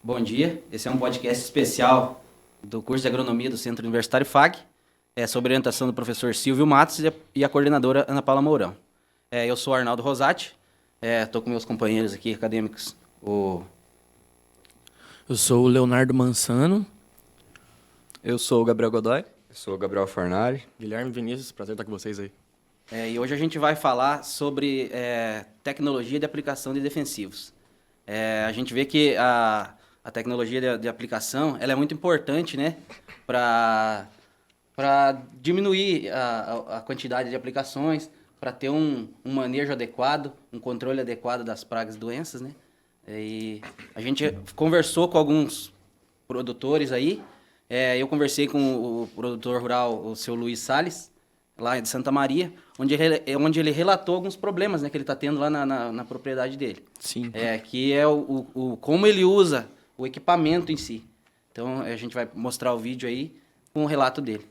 Bom dia, esse é um podcast especial do curso de agronomia do Centro Universitário FAG, sobre orientação do professor Silvio Matos e a coordenadora Ana Paula Mourão. Eu sou Arnaldo Rosati, estou com meus companheiros aqui acadêmicos, Eu sou o Leonardo Mansano. Eu sou o Gabriel Godoy. Eu sou o Gabriel Fornari. Guilherme Vinícius, prazer estar com vocês aí. E hoje a gente vai falar sobre tecnologia de aplicação de defensivos. A gente vê que a tecnologia de aplicação ela é muito importante, né, para diminuir a quantidade de aplicações, para ter um manejo adequado, um controle adequado das pragas e doenças, né? E a gente conversou com alguns produtores aí. Eu conversei com o produtor rural, o seu Luiz Salles, lá de Santa Maria, onde ele relatou alguns problemas, né, que ele está tendo lá na propriedade dele. Sim. Que é como ele usa o equipamento em si. Então, a gente vai mostrar o vídeo aí com o relato dele.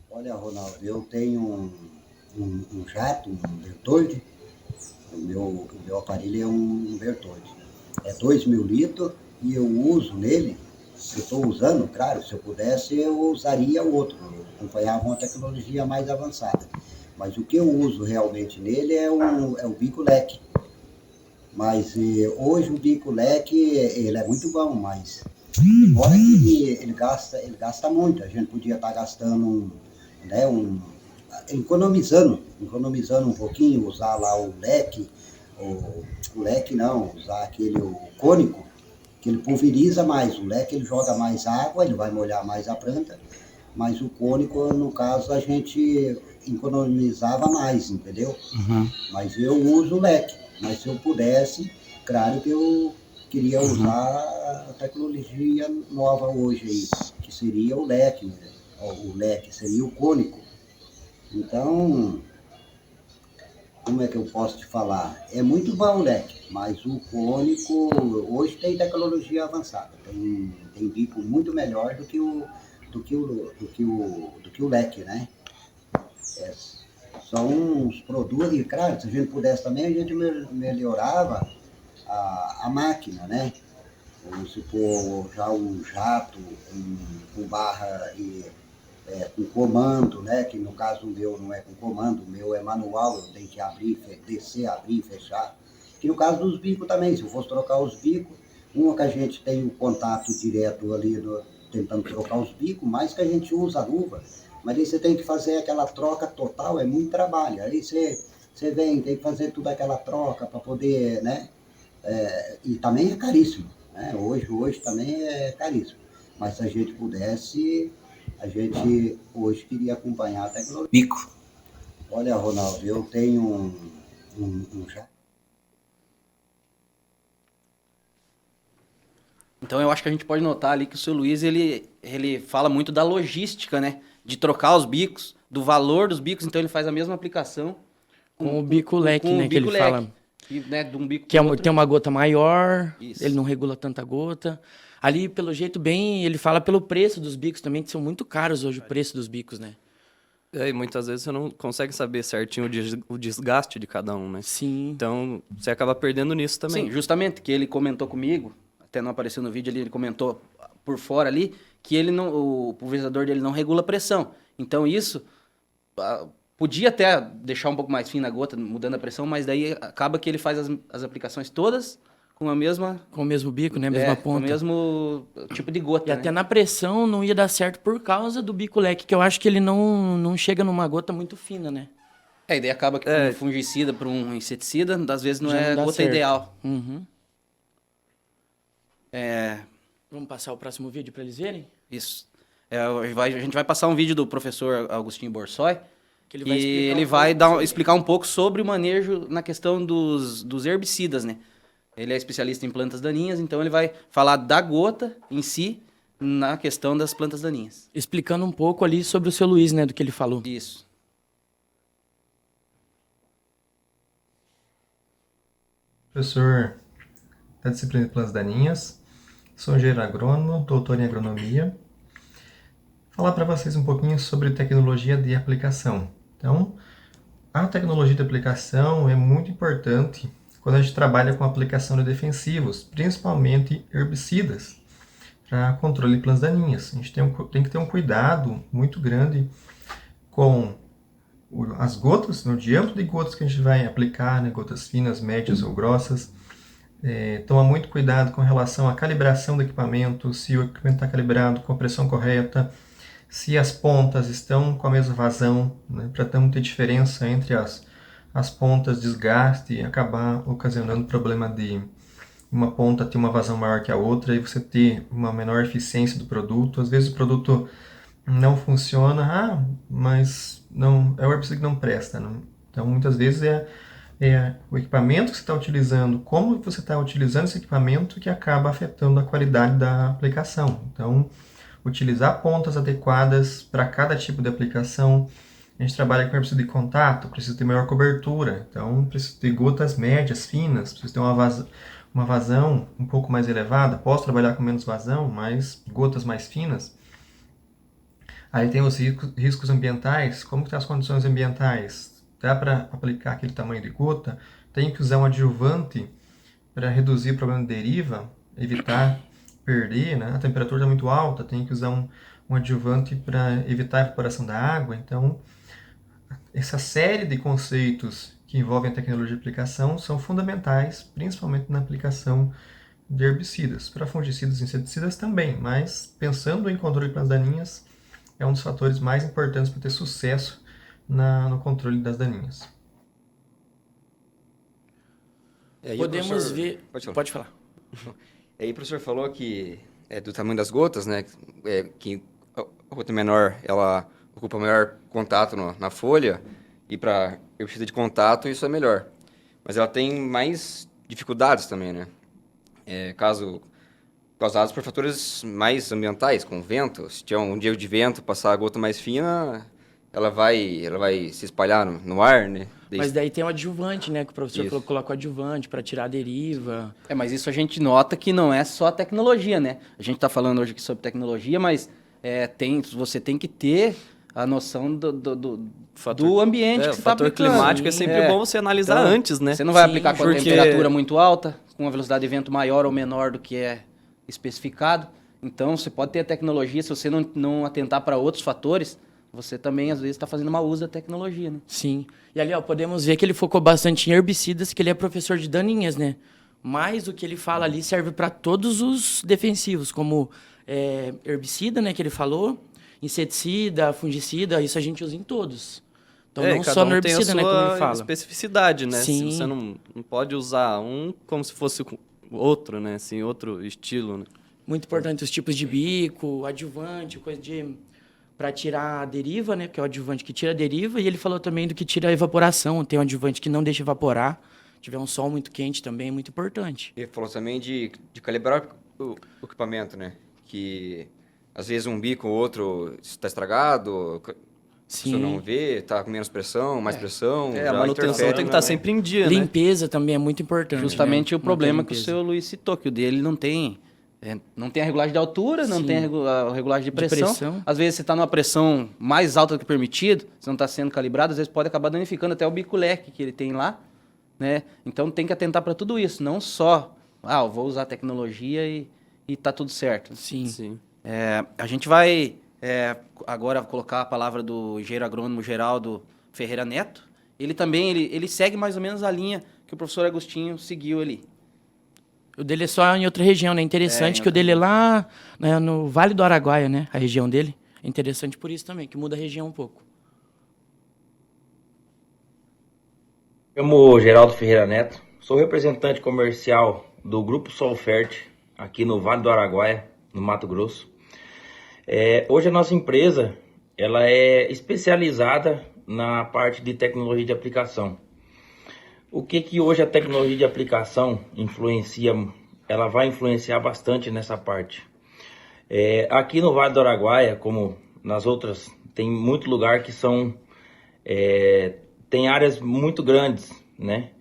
Olha, Ronaldo, eu tenho um jato, um Bertoldi. O meu aparelho é um Bertoldi. É 2.000 litros e eu uso nele. Eu estou usando, claro, se eu pudesse eu usaria o outro, eu acompanhava uma tecnologia mais avançada. Mas o que eu uso realmente nele é o bico leque. Mas hoje o bico leque ele é muito bom, mas embora que ele gasta muito, a gente podia estar gastando economizando um pouquinho, usar lá o leque, o leque não, usar o cônico, que ele pulveriza mais. O leque ele joga mais água, ele vai molhar mais a planta, mas o cônico, no caso, a gente economizava mais, entendeu? Uhum. Mas eu uso o leque, mas se eu pudesse, claro que eu queria usar a tecnologia nova hoje aí, que seria o leque, né? O leque seria o cônico. Então, como é que eu posso te falar? É muito bom o leque, mas o cônico hoje tem tecnologia avançada, tem bico muito melhor do que o leque, né? São uns produtos, e claro, se a gente pudesse também, a gente melhorava a máquina, né? Vamos supor, já um jato com barra com comando, né? Que no caso o meu não é com comando, o meu é manual, eu tenho que descer, abrir, fechar. Que no caso dos bicos também, se eu fosse trocar os bicos, uma que a gente tem o contato direto ali, tentando trocar os bicos, mais que a gente usa a luva, mas aí você tem que fazer aquela troca total, é muito trabalho. Aí você tem que fazer toda aquela troca para poder, né? E também é caríssimo, né? Hoje também é caríssimo. Mas se a gente pudesse, a gente hoje queria acompanhar a tecnologia. Bico. Olha, Ronaldo, eu tenho um jato. Então, eu acho que a gente pode notar ali que o seu Luiz, ele fala muito da logística, né? De trocar os bicos, do valor dos bicos. Então, ele faz a mesma aplicação Com o bico leque, com o né, que ele bico leque. fala. E, né, de um bico Que pro outro. tem uma gota maior, Isso. ele não regula tanta gota. Ali, pelo jeito, ele fala pelo preço dos bicos também, que são muito caros hoje o preço dos bicos, né? E muitas vezes você não consegue saber certinho o desgaste de cada um, né? Sim. Então, você acaba perdendo nisso também. Sim, justamente, que ele comentou comigo, até não apareceu no vídeo ali, ele comentou por fora ali, que o pulverizador dele não regula a pressão. Então, isso podia até deixar um pouco mais fina a gota, mudando a pressão, mas daí acaba que ele faz as aplicações todas com a mesma... Com o mesmo bico, né? A mesma com o ponta. mesmo tipo de gota, E né? até na pressão não ia dar certo por causa do bico leque, que eu acho que ele não chega numa gota muito fina, né? E daí acaba que para um fungicida, para um inseticida, às vezes não Já é não a dá gota certo. ideal. Uhum. Vamos passar o próximo vídeo para eles verem? Isso. A gente vai passar um vídeo do professor Agostinho Borsoi, Que ele ele vai vai explicar um pouco sobre o manejo na questão dos herbicidas, né? Ele é especialista em plantas daninhas, então ele vai falar da gota em si na questão das plantas daninhas. explicando um pouco ali sobre o seu Luiz, né? Do que ele falou. Isso. Professor da disciplina de plantas daninhas, sou engenheiro agrônomo, doutor em agronomia. Falar para vocês um pouquinho sobre tecnologia de aplicação. Então, A tecnologia de aplicação é muito importante quando a gente trabalha com aplicação de defensivos, principalmente herbicidas, para controle de plantas daninhas. A gente tem que ter um cuidado muito grande com as gotas, no diâmetro de gotas que a gente vai aplicar, né, gotas finas, médias ou grossas. Toma muito cuidado com relação à calibração do equipamento, se o equipamento está calibrado com a pressão correta, se as pontas estão com a mesma vazão, né, para não ter diferença entre as pontas, desgaste e acabar ocasionando problema de uma ponta ter uma vazão maior que a outra e você ter uma menor eficiência do produto. Às vezes o produto não funciona, mas não é o herbicida que não presta. Não? Então muitas vezes é o equipamento que você está utilizando, como você está utilizando esse equipamento que acaba afetando a qualidade da aplicação. Então, utilizar pontas adequadas para cada tipo de aplicação. A gente trabalha com herbicida de contato, precisa ter maior cobertura, então precisa ter gotas médias, finas, precisa ter uma vazão um pouco mais elevada. Posso trabalhar com menos vazão, mas gotas mais finas. Aí tem os riscos ambientais, como que estão as condições ambientais? Dá para aplicar aquele tamanho de gota? Tem que usar um adjuvante para reduzir o problema de deriva, evitar perder, né? A temperatura está muito alta, tem que usar um adjuvante para evitar a evaporação da água. Então, essa série de conceitos que envolvem a tecnologia de aplicação são fundamentais, principalmente na aplicação de herbicidas. Para fungicidas e inseticidas também, mas pensando em controle de plantas daninhas, é um dos fatores mais importantes para ter sucesso no controle das daninhas. Podemos ver... Pode falar. E aí o professor falou que do tamanho das gotas, né? Que a gota menor, ela ocupa maior contato na folha, e para herbicida de contato isso é melhor. Mas ela tem mais dificuldades também, né? Causados por fatores mais ambientais, como vento. Se tiver um dia de vento, passar a gota mais fina, ela vai se espalhar no ar, né? Mas daí tem o adjuvante, né? Que o professor falou que coloca o adjuvante para tirar a deriva. Mas isso a gente nota que não é só a tecnologia, né? A gente está falando hoje aqui sobre tecnologia, mas você tem que ter a noção do ambiente que você está aplicando. O fator climático é sempre bom você analisar então, não né? Você não vai aplicar com a temperatura muito alta, com uma velocidade de vento maior ou menor do que é especificado. Então, você pode ter a tecnologia, se você não atentar para outros fatores, você também, às vezes, está fazendo mau uso da tecnologia, né? Sim. E ali, podemos ver que ele focou bastante em herbicidas, que ele é professor de daninhas, né? Mas o que ele fala ali serve para todos os defensivos, como herbicida, né, que ele falou, inseticida, fungicida, isso a gente usa em todos. Então, não só no herbicida, né, como ele fala. Especificidade, né? Sim. Você não pode usar um como se fosse outro, né? Assim, outro estilo, né? Muito importante os tipos de bico, adjuvante, coisa para tirar a deriva, né? Que é o adjuvante que tira a deriva. E ele falou também do que tira a evaporação. Tem um adjuvante que não deixa evaporar. Se tiver um sol muito quente também é muito importante. Ele falou também de calibrar o equipamento, né? Que às vezes um bico ou outro está estragado, você não vê, está com menos pressão, mais pressão. A manutenção tem que estar sempre em dia, Limpeza também é muito importante. Justamente o problema que o seu Luiz citou, que o dele não tem a regulagem de altura, não tem a regulagem de pressão. Às vezes você está numa pressão mais alta do que permitido, você não está sendo calibrado, às vezes pode acabar danificando até o bico-leque que ele tem lá, né? Então tem que atentar para tudo isso, não só, eu vou usar a tecnologia e está tudo certo. Sim. A gente vai agora colocar a palavra do engenheiro agrônomo Geraldo Ferreira Neto. Ele também ele segue mais ou menos a linha que o professor Agostinho seguiu ali. O dele é só em outra região, né? Interessante que o dele é lá, né, no Vale do Araguaia, né? A região dele. É interessante por isso também, que muda a região um pouco. Eu chamo Geraldo Ferreira Neto, sou representante comercial do Grupo Sol Fértil, aqui no Vale do Araguaia, no Mato Grosso. Hoje a nossa empresa ela é especializada na parte de tecnologia de aplicação. O que hoje a tecnologia de aplicação influencia? Ela vai influenciar bastante nessa parte. Aqui no Vale do Araguaia, como nas outras, tem muito lugar que tem áreas muito grandes, né?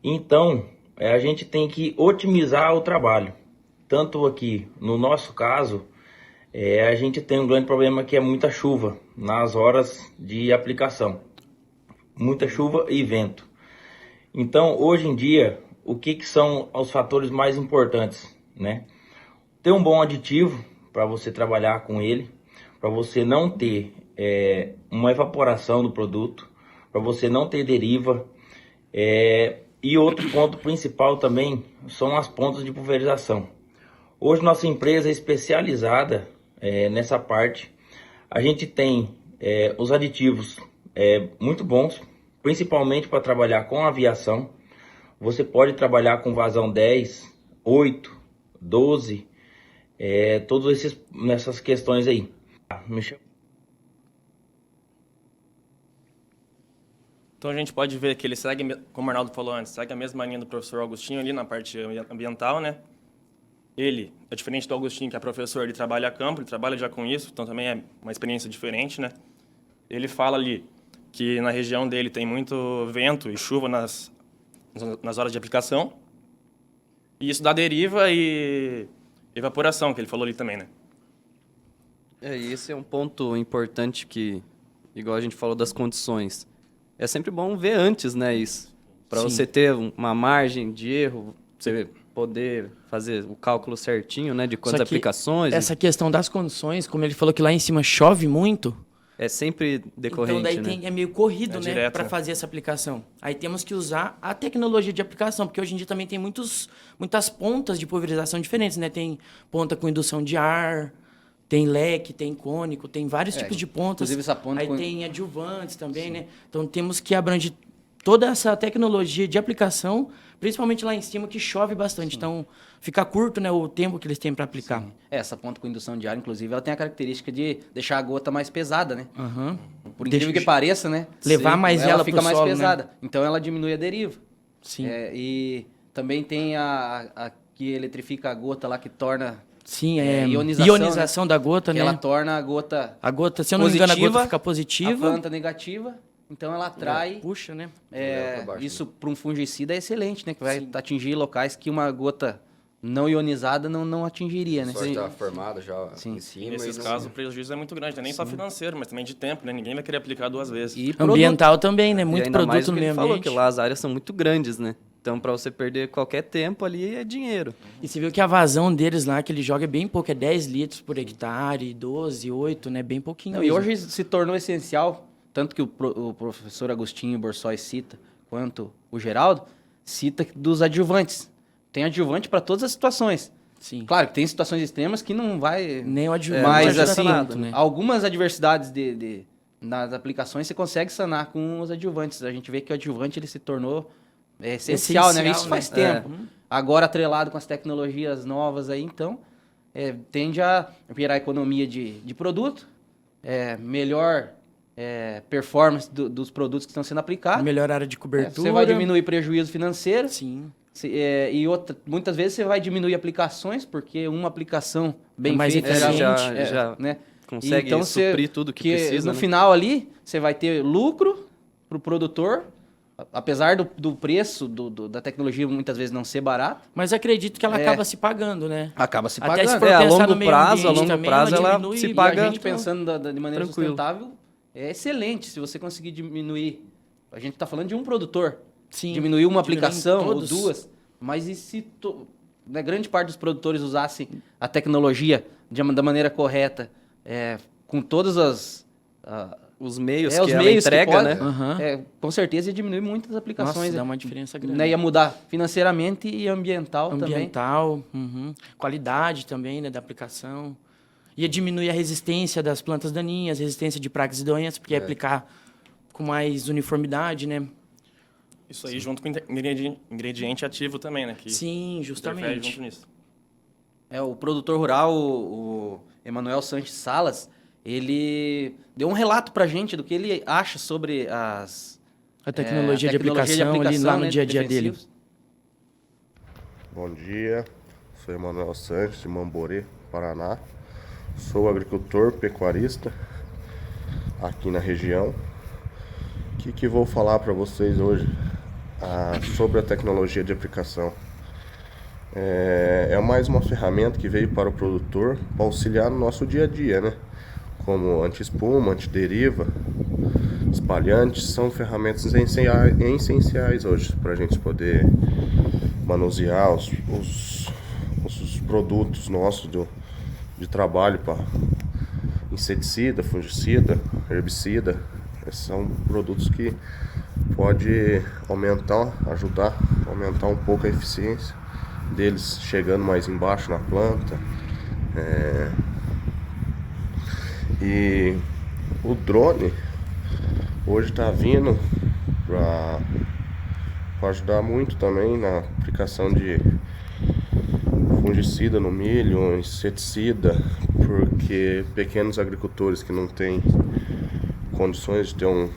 Então, a gente tem que otimizar o trabalho. Tanto aqui, no nosso caso, a gente tem um grande problema que é muita chuva nas horas de aplicação. muita chuva e vento. Então, hoje em dia, o que são os fatores mais importantes, né? Ter um bom aditivo para você trabalhar com ele, para você não ter uma evaporação do produto, para você não ter deriva. E outro ponto principal também são as pontas de pulverização. Hoje nossa empresa é especializada nessa parte. A gente tem os aditivos muito bons, principalmente para trabalhar com aviação. Você pode trabalhar com vazão 10, 8, 12, todas nessas questões aí. Então a gente pode ver que ele segue, como o Arnaldo falou antes, segue a mesma linha do professor Augustinho ali na parte ambiental, né? Ele é diferente do Augustinho, que é professor, ele trabalha a campo, ele trabalha já com isso, então também é uma experiência diferente, né? Ele fala ali que na região dele tem muito vento e chuva nas horas de aplicação, e isso dá deriva e evaporação, que ele falou ali também, né? E esse é um ponto importante que, igual a gente falou das condições, é sempre bom ver antes, né, isso. Para você ter uma margem de erro, você poder fazer o cálculo certinho, né, de quantas aplicações. Essa questão das condições, como ele falou que lá em cima chove muito, é sempre decorrente, então daí né? é meio corrido, né, direto, para né? fazer essa aplicação. Aí temos que usar a tecnologia de aplicação, porque hoje em dia também tem muitas pontas de pulverização diferentes, né? Tem ponta com indução de ar, tem leque, tem cônico, tem vários tipos de pontas. Inclusive essa ponta aí com... tem adjuvantes também, né? Então temos que abranger toda essa tecnologia de aplicação, principalmente lá em cima que chove bastante. Então fica curto, né, o tempo que eles têm para aplicar. Essa ponta com indução de ar, inclusive, ela tem a característica de deixar a gota mais pesada, né? Aham. Por incrível que pareça, né? Levar mais ela fica pro mais solo, né? pesada. Então ela diminui a deriva. Sim. E também tem a que eletrifica a gota lá, que torna Sim, ionização, da gota, que né? ela torna a gota A gota, se eu não me engano, a positiva, gota fica a positiva. planta negativa. Então ela atrai. Puxa, né? pra baixo, Isso para um fungicida é excelente, né? Que vai atingir locais que uma gota não ionizada não atingiria, né? Só está formada já em cima. E nesses casos o prejuízo é muito grande, né? Nem só financeiro, mas também de tempo, né? Ninguém vai querer aplicar 2 vezes. E Ambiental também, né? E Muito ainda mais produto o no que meio ele falou, ambiente. que lá as áreas são muito grandes, né? Então, para você perder qualquer tempo ali, é dinheiro. E você viu que a vazão deles lá, que ele joga é bem pouco, é 10 litros por hectare, 12, 8, né? Bem pouquinho. Não, e hoje se tornou essencial, tanto que o professor Agostinho Borsói cita, quanto o Geraldo, cita dos adjuvantes. Tem adjuvante para todas as situações. Sim. Claro que tem situações extremas que não vai... Nem o adjuvante Mas, ajuda assim, tanto, né? algumas adversidades nas aplicações você consegue sanar com os adjuvantes. A gente vê que o adjuvante ele se tornou essencial, né? Isso faz tempo. Agora, atrelado com as tecnologias novas aí, então, tende a virar economia de produto, melhor performance dos produtos que estão sendo aplicados. Melhor área de cobertura. Você vai diminuir prejuízo financeiro. Sim. Muitas vezes você vai diminuir aplicações, porque uma aplicação bem mais feita eficiente. já né? consegue Então, suprir tudo que precisa, no né? final ali, você vai ter lucro para o produtor, apesar do preço da tecnologia muitas vezes não ser barato. Mas acredito que ela acaba se pagando, né? Acaba se Até pagando. se for a pensar longo no meio prazo, ambiente a longo também, prazo ela diminui se E paga a gente pensando de maneira tranquilo. sustentável, é excelente se você conseguir diminuir. A gente está falando de um produtor. Sim, Diminuir uma diminuindo aplicação ou todos. 2. Mas e se grande parte dos produtores usassem a tecnologia da maneira correta, com todas os meios os que ela meios entrega, que pode, né? Aham. com certeza ia diminuir muitas aplicações. Nossa, dá uma diferença grande. Né? Ia mudar financeiramente e ambiental também. Ambiental, qualidade também, né, da aplicação. Ia diminuir a resistência das plantas daninhas, resistência de pragas e doenças, porque ia aplicar com mais uniformidade, né? Isso aí junto com ingrediente ativo também, né? Que Sim, interfere justamente. junto nisso. O produtor rural, o Emanuel Sanches Salas, ele deu um relato pra gente do que ele acha sobre a tecnologia de aplicação ali lá no né, dia a dia dele. defensivos. Bom dia, sou Emanuel Sanches, de Mamborê, Paraná. Sou agricultor pecuarista aqui na região. O que vou falar para vocês hoje sobre a tecnologia de aplicação? É mais uma ferramenta que veio para o produtor para auxiliar no nosso dia a dia, né? Como anti-espuma, antideriva, espalhantes, são ferramentas essenciais hoje para a gente poder manusear os produtos nossos de trabalho para inseticida, fungicida, herbicida. Esses são produtos que pode ajudar a aumentar um pouco a eficiência deles, chegando mais embaixo na planta. E o drone hoje está vindo para ajudar muito também na aplicação de fungicida no milho, inseticida, porque pequenos agricultores que não têm condições de ter um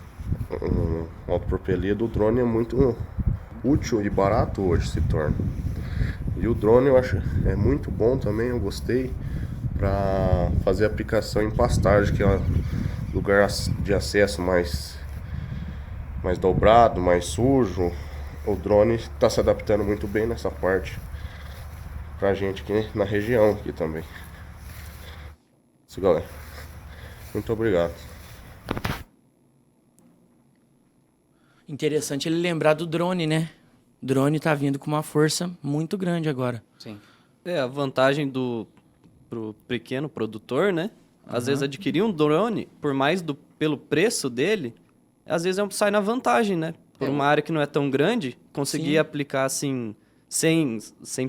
autopropelido, o drone é muito útil e barato hoje se torna. E o drone eu acho muito bom também, eu gostei, para fazer aplicação em pastagem, que é um lugar de acesso mais dobrado, mais sujo. O drone está se adaptando muito bem nessa parte pra gente aqui na região aqui também. Isso, galera. Muito obrigado. Interessante ele lembrar do drone, né? O drone tá vindo com uma força muito grande agora. Sim. A vantagem pro pequeno produtor, né? Às vezes adquirir um drone, por mais pelo preço dele, às vezes sai na vantagem, né? Por uma área que não é tão grande, conseguir aplicar assim, sem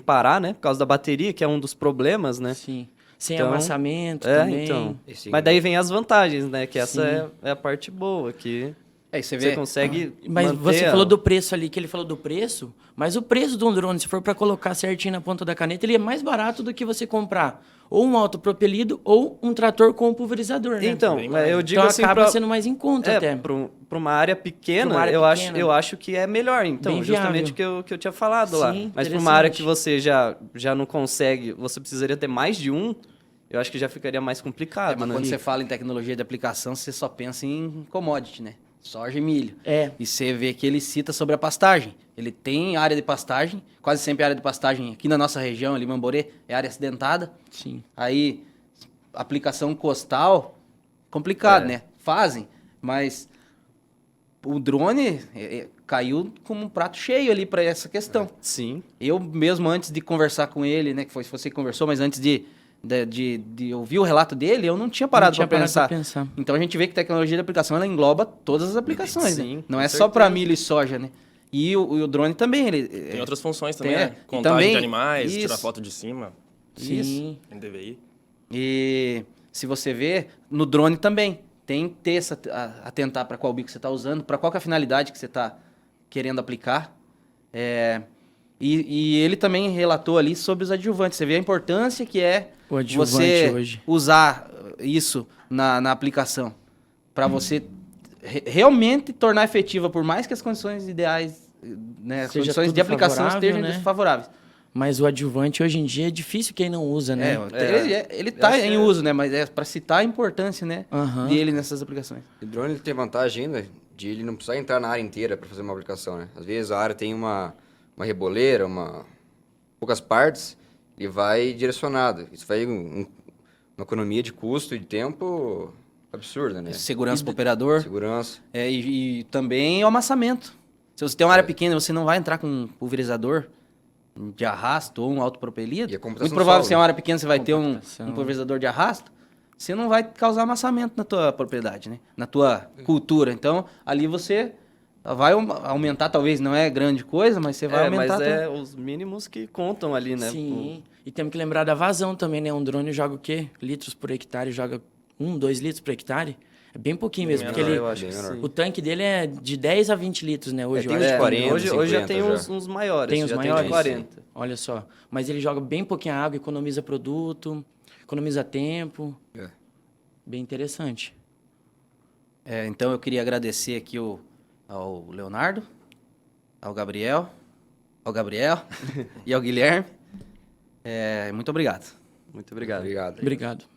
parar, né? Por causa da bateria, que é um dos problemas, né? Sim. Sem amassamento também. Então. Mas daí vem as vantagens, né? Que essa é a parte boa, que você consegue Mas manter você falou do preço ali, que ele falou do preço, mas o preço de um drone, se for para colocar certinho na ponta da caneta, ele é mais barato do que você comprar ou um autopropelido ou um trator com um pulverizador, né? Então, eu digo então assim, acaba sendo mais em conta até. Para uma área pequena, eu acho que é melhor. Então, Bem justamente o que eu tinha falado lá. Sim, mas para uma área que você já não consegue, você precisaria ter mais de um, eu acho que já ficaria mais complicado, Mas né? quando você fala em tecnologia de aplicação, você só pensa em commodity, né? Soja e milho. E você vê que ele cita sobre a pastagem. Ele tem área de pastagem, quase sempre a área de pastagem aqui na nossa região, ali Mamborê, é área acidentada. Sim. Aí, aplicação costal, complicado, né? Fazem, mas o drone caiu como um prato cheio ali para essa questão. Sim. Eu mesmo, antes de conversar com ele, né, que foi você que conversou, mas antes de ouvir o relato dele, eu não tinha parado para pensar. Então a gente vê que tecnologia de aplicação ela engloba todas as aplicações, Sim, né? Não é só para milho e soja, né? E o drone também, ele tem outras funções também, tem, né? Contagem também, de animais, isso. tirar foto de cima. Isso. NDVI. E se você vê, no drone também tem que ter atentar para qual bico você está usando, para qual que é a finalidade que você está querendo aplicar. E ele também relatou ali sobre os adjuvantes. Você vê a importância que é você usar isso na aplicação. Para você realmente tornar efetiva, por mais que as condições ideais, né, as condições de aplicação estejam desfavoráveis. Mas o adjuvante hoje em dia é difícil quem não usa, né? Ele está em uso, né? Mas é para citar a importância, né, dele nessas aplicações. O drone tem vantagem ainda de ele não precisar entrar na área inteira para fazer uma aplicação, né? Às vezes a área tem uma reboleira, poucas partes, e vai direcionado. Isso vai uma economia de custo e de tempo absurda, né? Segurança para o operador. Segurança. E também o amassamento. Se você tem uma área pequena, você não vai entrar com um pulverizador de arrasto ou um autopropelido. Muito provável, se é uma área pequena, você vai ter um pulverizador de arrasto. Você não vai causar amassamento na tua propriedade, né? Na tua cultura. Então, ali você vai aumentar, talvez não é grande coisa, mas você vai aumentar. Mas os mínimos que contam ali, né? Sim. E temos que lembrar da vazão também, né? Um drone joga o quê? Litros por hectare, joga 2 litros por hectare. É bem pouquinho mesmo, porque o tanque dele é de 10 a 20 litros, né? Hoje tem uns 40, hoje já tem uns maiores. Tem os maiores? Tem de 40. Olha só. Mas ele joga bem pouquinha água, economiza produto, economiza tempo. Bem interessante. Então eu queria agradecer aqui ao Leonardo, ao Gabriel e ao Guilherme. Muito obrigado. Muito obrigado. Obrigado. Obrigado.